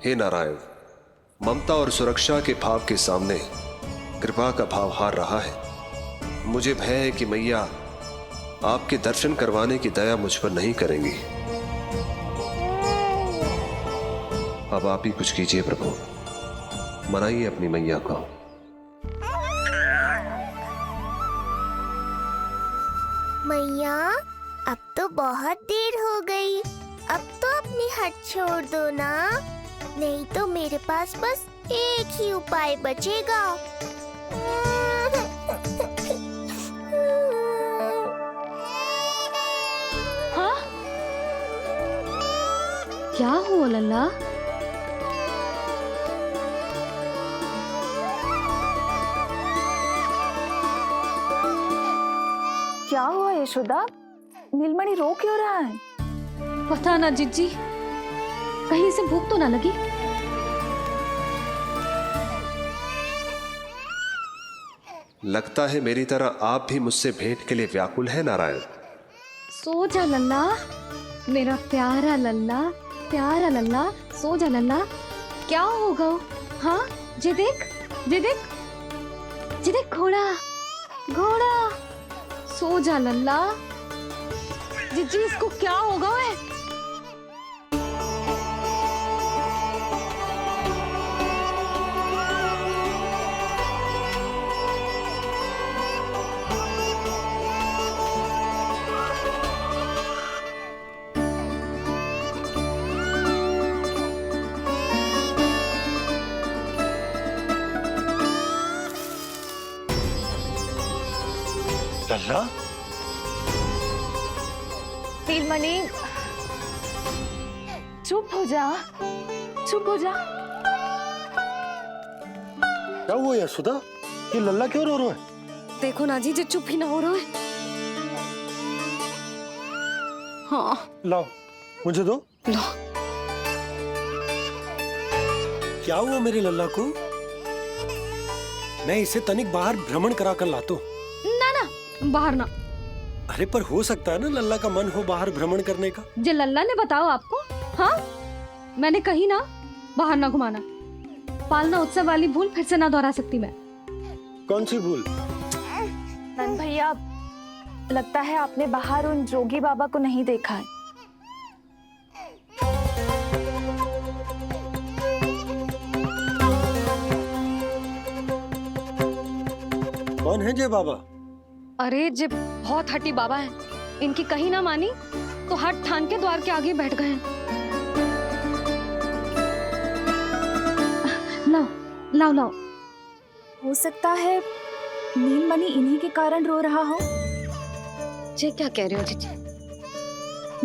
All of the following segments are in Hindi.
हे नारायण, ममता और सुरक्षा के भाव के सामने कृपा का भाव हार रहा है। मुझे भय है कि मैया आपके दर्शन करवाने की दया मुझ पर नहीं करेंगी। अब आप ही कुछ कीजिए प्रभु, मनाइए अपनी मैया को। मैया, अब तो बहुत देर हो गई, अब तो अपनी हट छोड़ दो ना, नहीं तो मेरे पास बस एक ही उपाय बचेगा। हाँ? क्या हुआ लल्ला? क्या हुआ यशोदा? नीलमणि रो क्यों रहा है? पता ना जीजी, कहीं से भूख तो ना लगी। लगता है मेरी तरह आप भी मुझसे भेंट के लिए व्याकुल है नारायण। सो जा लल्ला, मेरा प्यारा लल्ला, प्यारा लल्ला, सो जा लल्ला। क्या होगा? हाँ, जे देख, जे देख, जे देख, घोड़ा, घोड़ा। सो जा लल्ला। जीजी, इसको क्या होगा? लल्ला, नीलमणि, चुप हो जा, चुप हो जा। क्या हुआ यशोदा? ये लल्ला क्यों रो रहा है? देखो ना जी, चुप ही ना हो रहा है। हाँ, लाओ, मुझे दो। लो। क्या हुआ मेरे लल्ला को? मैं इसे तनिक बाहर भ्रमण करा कर लाता हूँ। ना ना, बाहर ना। अरे पर हो सकता है ना लल्ला का मन हो बाहर भ्रमण करने का। जे लल्ला ने बताओ आपको? हाँ, मैंने कही ना बाहर ना घुमाना। पालना उत्सव वाली भूल फिर से ना दोहरा सकती मैं। कौन सी भूल? नंद भैया, लगता है आपने बाहर उन जोगी बाबा को नहीं देखा है। कौन है जय बाबा? अरे जे बहुत हट्टी बाबा है, इनकी कही ना मानी तो हट ठान के द्वार के आगे बैठ गए। लाओ लाओ लाओ। हो सकता है नीलमणि इन्हीं के कारण रो रहा हो। जे क्या कह रहे हो जीजी?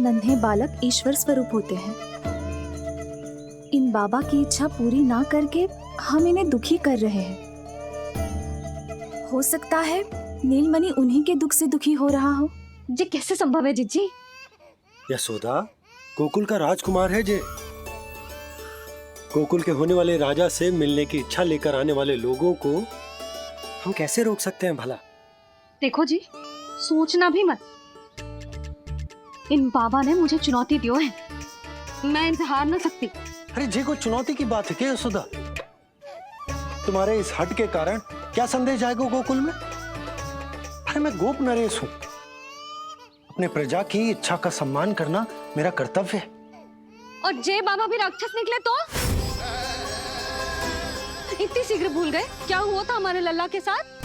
नन्हे बालक ईश्वर स्वरूप होते हैं। इन बाबा की इच्छा पूरी ना करके हम इन्हें दुखी कर रहे हैं। हो सकता है नीलमणि उन्हीं के दुख से दुखी हो रहा हो। जे कैसे संभव है जीजी? यशोदा, गोकुल का राजकुमार है जे। गोकुल के होने वाले राजा से मिलने की इच्छा लेकर आने वाले लोगों को हम कैसे रोक सकते हैं भला? देखो जी, सोचना भी मत। इन बाबा ने मुझे चुनौती दियो है, मैं इनसे हार ना सकती। अरे जे कोई चुनौती की बात है क्या यशोदा? तुम्हारे इस हट के कारण क्या संदेश जाएगा गोकुल में? अरे मैं गोप नरेश हूं, अपने प्रजा की इच्छा का सम्मान करना मेरा कर्तव्य है। और जय बाबा भी राक्षस निकले तो? इतनी शीघ्र भूल गए क्या हुआ था हमारे लल्ला के साथ?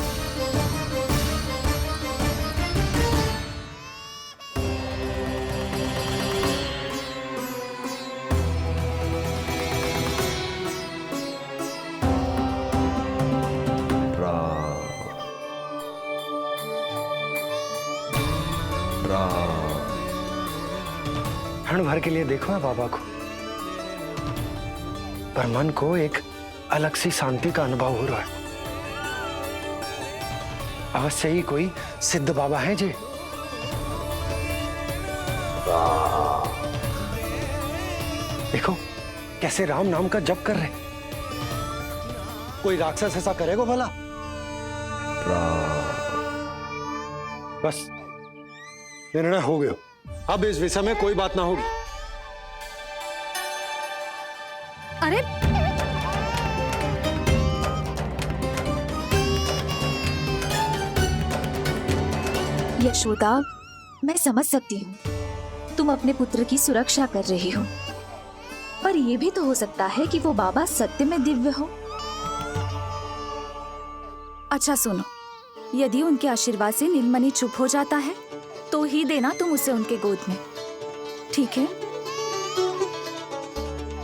क्षण भर के लिए देखो है बाबा को, पर मन को एक अलग सी शांति का अनुभव हो रहा है। अवश्य ही कोई सिद्ध बाबा है जी। देखो कैसे राम नाम का जप कर रहे। कोई राक्षस ऐसा करेगा भला? बस निर्णय हो गया, अब इस विषय में कोई बात ना होगी। अरे यशोदा, मैं समझ सकती हूँ तुम अपने पुत्र की सुरक्षा कर रही हो, पर यह भी तो हो सकता है कि वो बाबा सत्य में दिव्य हो। अच्छा सुनो, यदि उनके आशीर्वाद से नीलमणि चुप हो जाता है तो ही देना तुम उसे उनके गोद में, ठीक है?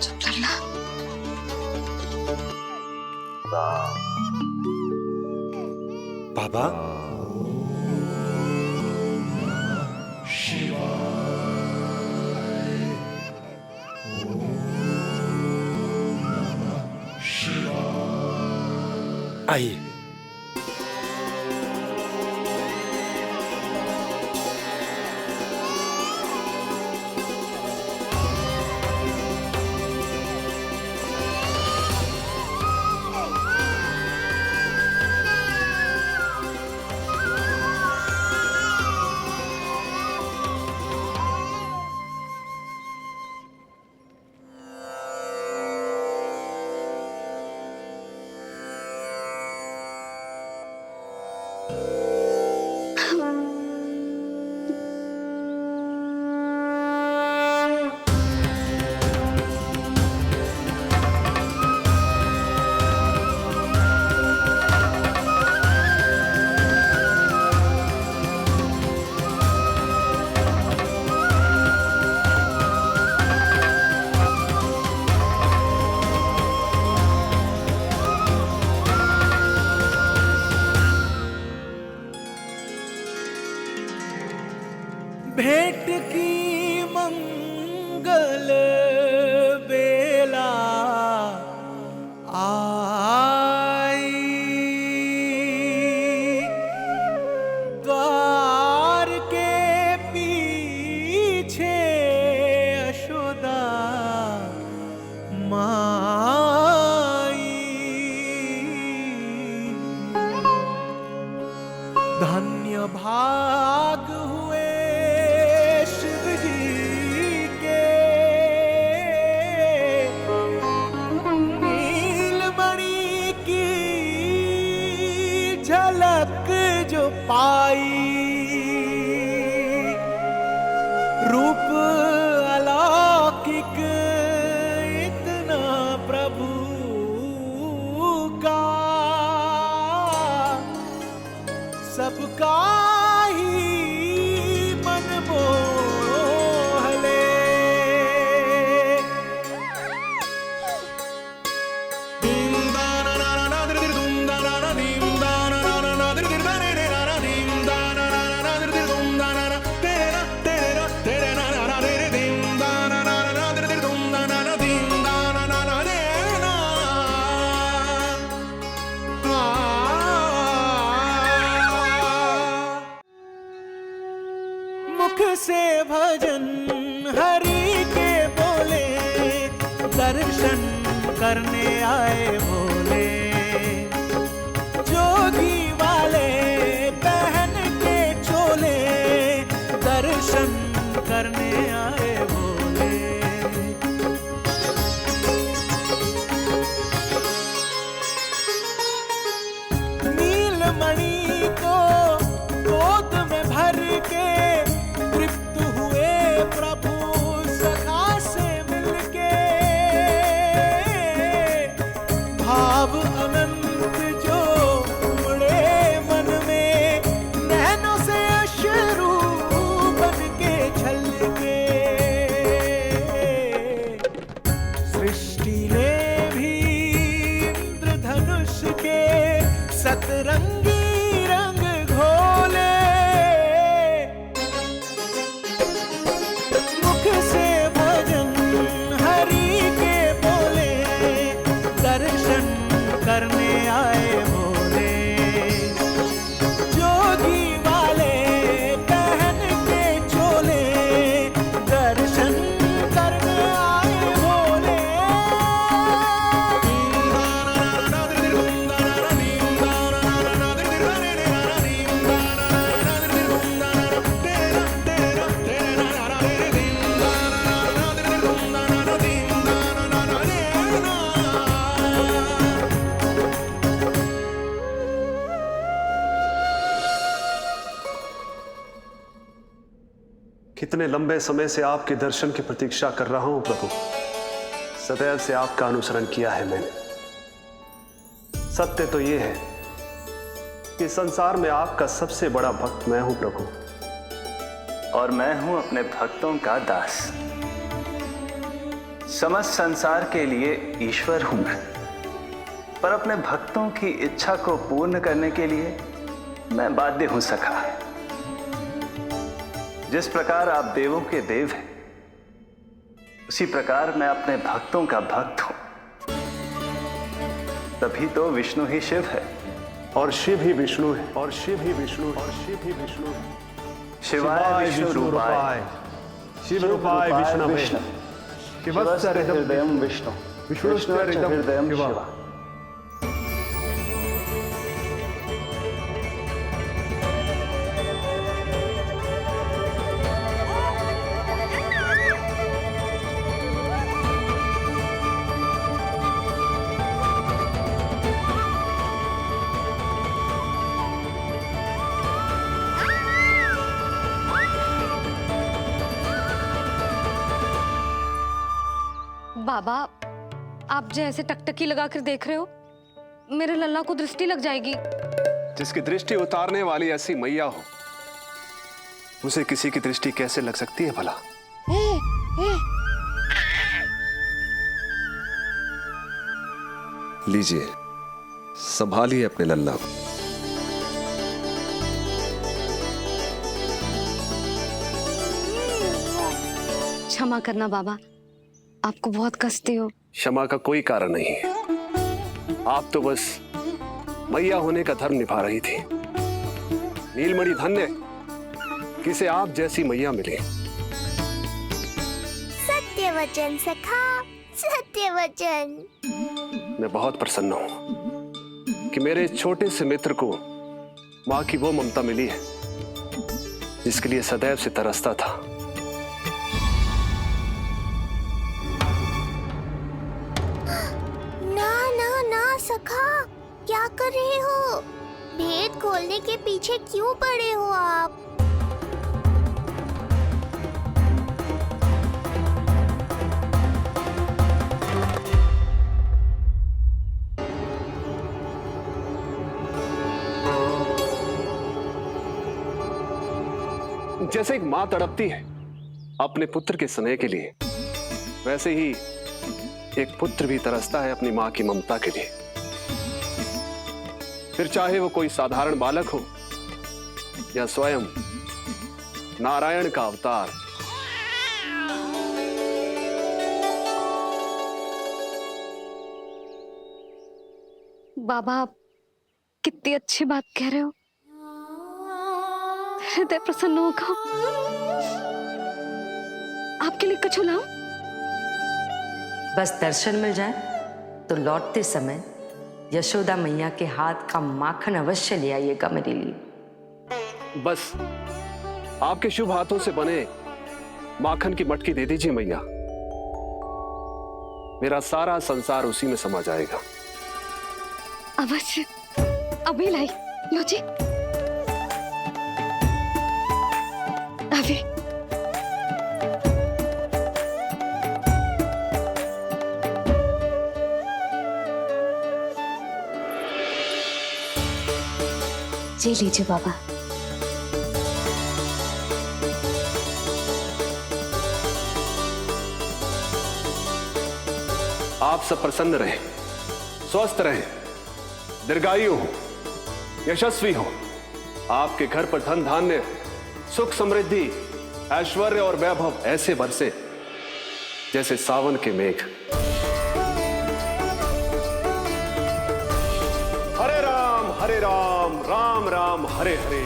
चुप करना। बाबा, आइए। भेंट की मंगल बेला आई, द्वार के पीछे यशोदा माई। धन्य भाग हुए शिव जी के, नीलमणि की झलक जो पाई। रूप अलौकिक इतना प्रभु का, सबका ही मन मोह ले। दीम दाना ना ना दिर दिर दुम दाना ना, दीम दाना ना ना दिर दिर दाने रे ना, दीम दाना ना दिर दिर दुम दाना ना, तेरे ना ना रे रे, दीम दाना ना दिर दिर दुम दाना ना, दीम दाना ना रे ना। मुख से भजन हरि के बोले, दर्शन करने आए भोले। जोगी वाले पहन के चोले, दर्शन करने आए भोले। नीलमणि को गोद में भर के तृप्त हुए प्रभु सखा से मिलके। भाव अनंत जो उमड़े मन में, नैनों से अश्रु बन के छलके। सृष्टि ने भी इंद्रधनुष के सतरंगी रंग घोले। मुख से भजन हरि के बोले, दर्शन करने आए भोले। जोगी वाले पहन के चोले, दर्शन करने आए भोले। दीम दाना ना दिर दिर दुम दाना ना, दीम दाना ना दिर दिर कितने लंबे समय से आपके दर्शन की प्रतीक्षा कर रहा हूं प्रभु। सदैव से आपका अनुसरण किया है मैंने। सत्य तो यह है कि संसार में आपका सबसे बड़ा भक्त मैं हूं प्रभु, और मैं हूं अपने भक्तों का दास। समस्त संसार के लिए ईश्वर हूं मैं, पर अपने भक्तों की इच्छा को पूर्ण करने के लिए मैं बाध्य हूं सखा। जिस प्रकार आप देवों के देव हैं, उसी प्रकार मैं अपने भक्तों का भक्त हूं। तभी तो विष्णु ही शिव है, और शिव ही विष्णु है, और शिव ही विष्णु है, और शिव ही विष्णु है। शिवाय विष्णु रूपाय, शिव रूपाय विष्णवे, शिवस्य हृदयं विष्णु, विष्णुश्च हृदयं शिव। बाबा, आप जो ऐसे टकटकी लगा कर देख रहे हो, मेरे लल्ला को दृष्टि लग जाएगी। जिसकी दृष्टि उतारने वाली ऐसी मैया हो, उसे किसी की दृष्टि कैसे लग सकती है भला? लीजिए, संभालिए अपने लल्ला को। क्षमा करना बाबा, आपको बहुत कष्ट हो। क्षमा का कोई कारण नहीं है। आप तो बस मैया होने का धर्म निभा रही थी। नीलमणि धन्य किसे आप जैसी मैया मिले। सत्य वचन सखा, सत्य वचन। मैं बहुत प्रसन्न हूं कि मेरे इस छोटे से मित्र को मां की वो ममता मिली है जिसके लिए सदैव से तरसता था। सखा, क्या कर रहे हो? भेद खोलने के पीछे क्यों पड़े हो आप? जैसे एक मां तड़पती है अपने पुत्र के स्नेह के लिए, वैसे ही एक पुत्र भी तरसता है अपनी मां की ममता के लिए। फिर चाहे वो कोई साधारण बालक हो या स्वयं नारायण का अवतार। बाबा, आप कितनी अच्छी बात कह रहे हो। हृदय प्रसन्न होगा। आपके लिए कछु लाऊं? बस दर्शन मिल जाए तो लौटते समय यशोदा मैया के हाथ का माखन अवश्य ले आइएगा मेरे लिए। बस आपके शुभ हाथों से बने माखन की मटकी दे दीजिए मैया। मेरा सारा संसार उसी में समा जाएगा। अवश्य, अभी लाई। लो जी, अभी। जी लीजिए बाबा। आप सब प्रसन्न रहें, स्वस्थ रहें, दीर्घायु हो, यशस्वी हो। आपके घर पर धन धान्य, सुख समृद्धि, ऐश्वर्य और वैभव ऐसे बरसे जैसे सावन के मेघ। हरे राम, राम राम हरे हरे,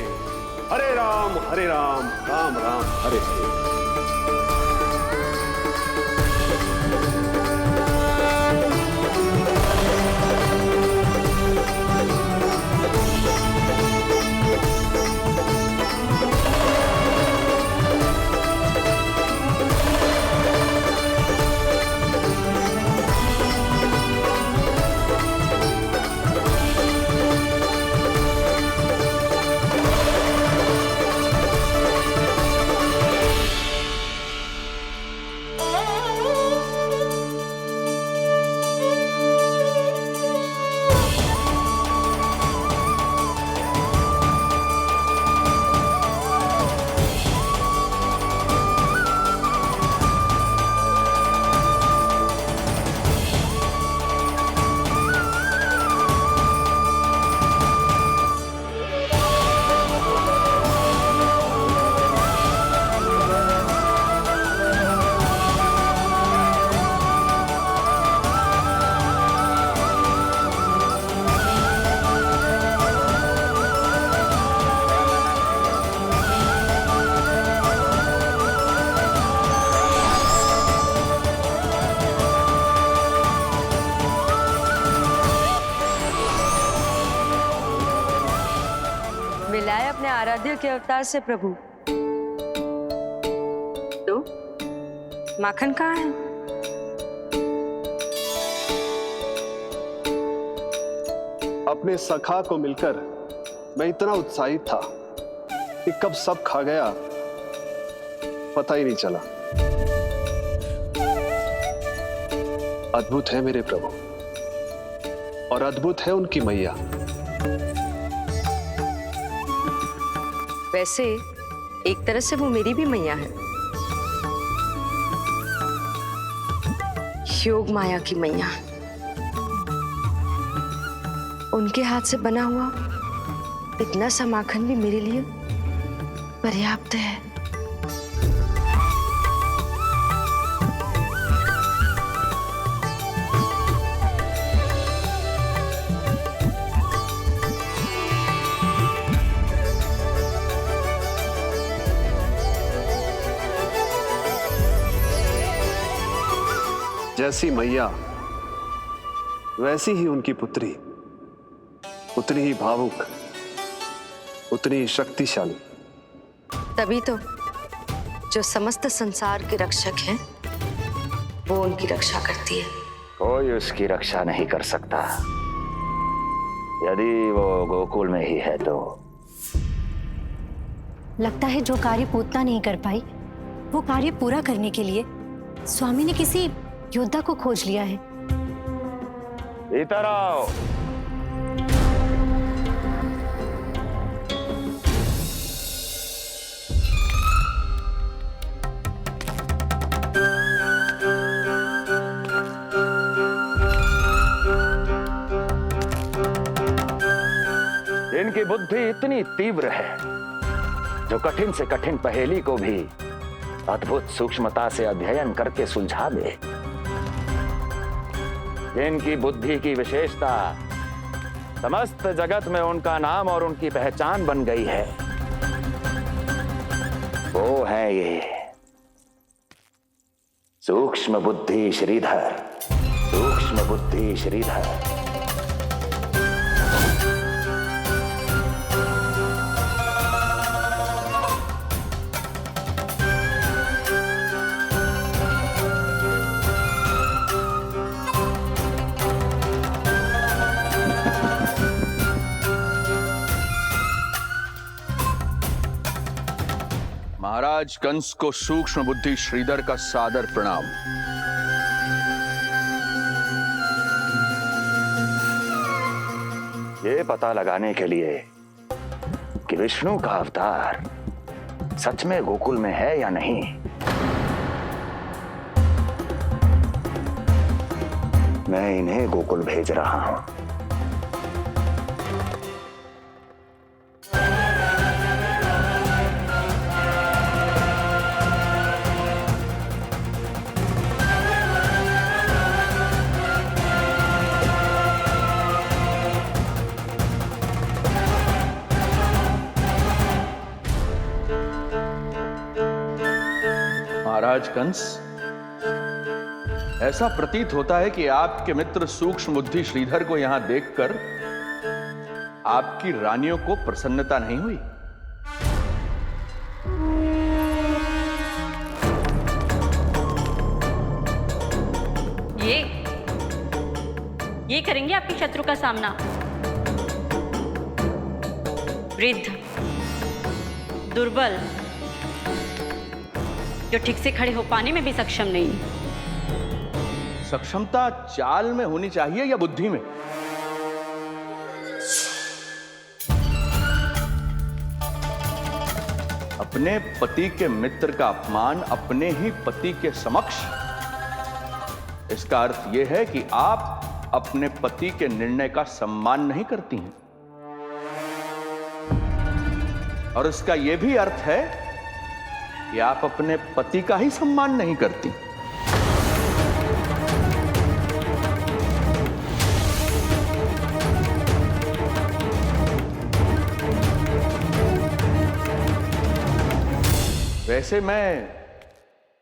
हरे राम राम राम हरे हरे। मिला है अपने आराध्य के अवतार से प्रभु। तो माखन कहाँ है? अपने सखा को मिलकर मैं इतना उत्साहित था कि कब सब खा गया पता ही नहीं चला। अद्भुत है मेरे प्रभु और अद्भुत है उनकी मैया। वैसे एक तरह से वो मेरी भी मैया है, योग माया की मैया। उनके हाथ से बना हुआ इतना सा माखन भी मेरे लिए पर्याप्त है। जैसी मैया वैसी ही उनकी पुत्री, उतनी ही भावुक, उतनी ही शक्तिशाली। तभी तो जो समस्त संसार के रक्षक हैं वो उनकी रक्षा करती है। कोई उसकी रक्षा नहीं कर सकता। यदि वो गोकुल में ही है तो। लगता है जो कार्य पूतना नहीं कर पाई वो कार्य पूरा करने के लिए स्वामी ने किसी योद्धा को खोज लिया है। इधर आओ। इनकी बुद्धि इतनी तीव्र है जो कठिन से कठिन पहेली को भी अद्भुत सूक्ष्मता से अध्ययन करके सुलझा दे। इनकी बुद्धि की विशेषता समस्त जगत में उनका नाम और उनकी पहचान बन गई है। वो है ये सूक्ष्म बुद्धि श्रीधर। सूक्ष्म बुद्धि श्रीधर। महाराज कंस को सूक्ष्म बुद्धि श्रीधर का सादर प्रणाम। ये पता लगाने के लिए कि विष्णु का अवतार सच में गोकुल में है या नहीं, मैं इन्हें गोकुल भेज रहा हूं। महाराज कंस, ऐसा प्रतीत होता है कि आपके मित्र सूक्ष्म बुद्धि श्रीधर को यहां देखकर आपकी रानियों को प्रसन्नता नहीं हुई। ये करेंगे आपके शत्रु का सामना। वृद्ध, दुर्बल, जो ठीक से खड़े हो पाने में भी सक्षम नहीं। सक्षमता चाल में होनी चाहिए या बुद्धि में? अपने पति के मित्र का अपमान अपने ही पति के समक्ष, इसका अर्थ यह है कि आप अपने पति के निर्णय का सम्मान नहीं करती हैं। और इसका यह भी अर्थ है कि आप अपने पति का ही सम्मान नहीं करती। वैसे मैं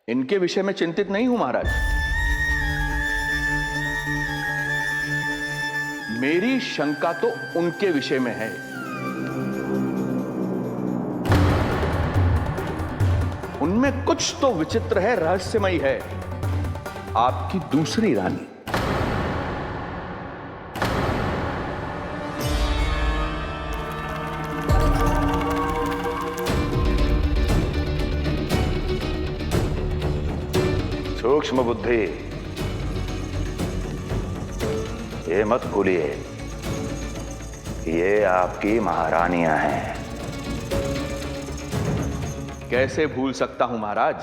इनके विषय में चिंतित नहीं हूं महाराज। मेरी शंका तो उनके विषय में है। इनमें कुछ तो विचित्र है, रहस्यमयी है। आपकी दूसरी रानी सूक्ष्म बुद्धि, ये मत भूलिए, ये आपकी महारानियां हैं। कैसे भूल सकता हूं महाराज?